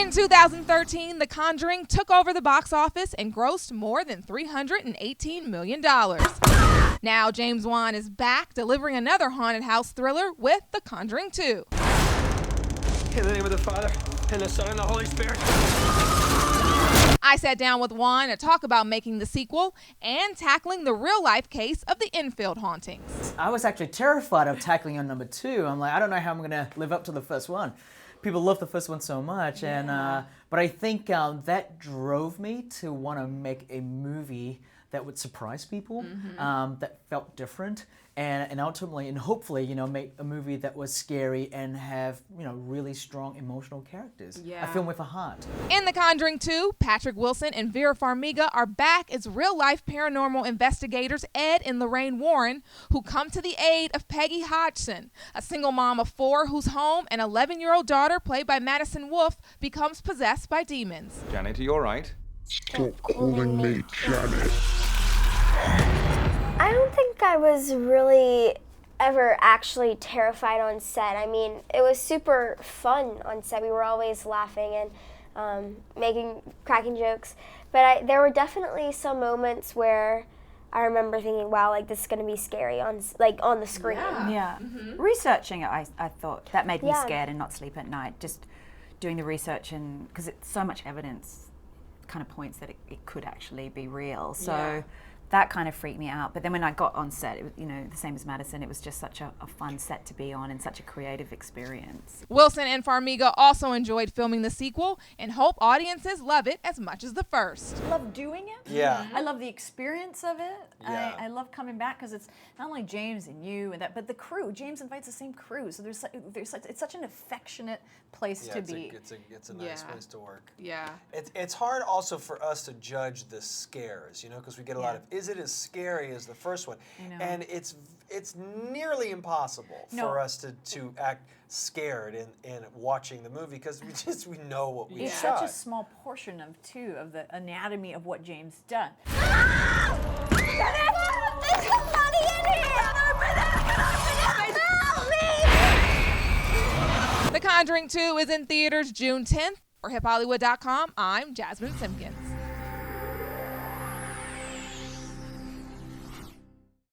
In 2013, The Conjuring took over the box office and grossed more than $318 million. Now James Wan is back, delivering another haunted house thriller with The Conjuring 2. In the name of the Father, and the Son, and the Holy Spirit. I sat down with Wan to talk about making the sequel and tackling the real-life case of the infield hauntings. I was actually terrified of tackling on number 2. I'm like, I don't know how I'm going to live up to the first one. People love the first one so much, and but I think that drove me to want to make a movie that would surprise people, that felt different, and ultimately and hopefully, you know, make a movie that was scary and have, you know, really strong emotional characters. Yeah. A film with a heart. In The Conjuring 2, Patrick Wilson and Vera Farmiga are back as real-life paranormal investigators Ed and Lorraine Warren, who come to the aid of Peggy Hodgson, a single mom of 4 whose home and 11-year-old daughter, played by Madison Wolfe, becomes possessed by demons. Janet, are you all right? Stop calling me Janet. I don't think I was really ever actually terrified on set. I mean, it was super fun on set. We were always laughing and cracking jokes. But there were definitely some moments where I remember thinking, wow, like this is going to be scary on the screen. Yeah. Researching it, I thought that made me scared and not sleep at night. Just doing the research, and because it's so much evidence kind of points that it could actually be real. So that kind of freaked me out. But then when I got on set, it was, you know, the same as Madison, it was just such a fun set to be on and such a creative experience. Wilson and Farmiga also enjoyed filming the sequel and hope audiences love it as much as the first. I love doing it. Yeah. I love the experience of it. Yeah. I love coming back because it's not only James and you and that, but the crew. James invites the same crew, so it's such an affectionate place to be. It's a nice place to work. Yeah. It's hard also for us to judge the scares, you know, because we get a lot of, is it as scary as the first one? And it's nearly impossible for us to act scared in watching the movie because we know what we It's shot. such a small portion of the anatomy of what James done. There's somebody in here! Help me! The Conjuring 2 is in theaters June 10th. For HipHollywood.com, I'm Jasmine Simpkins.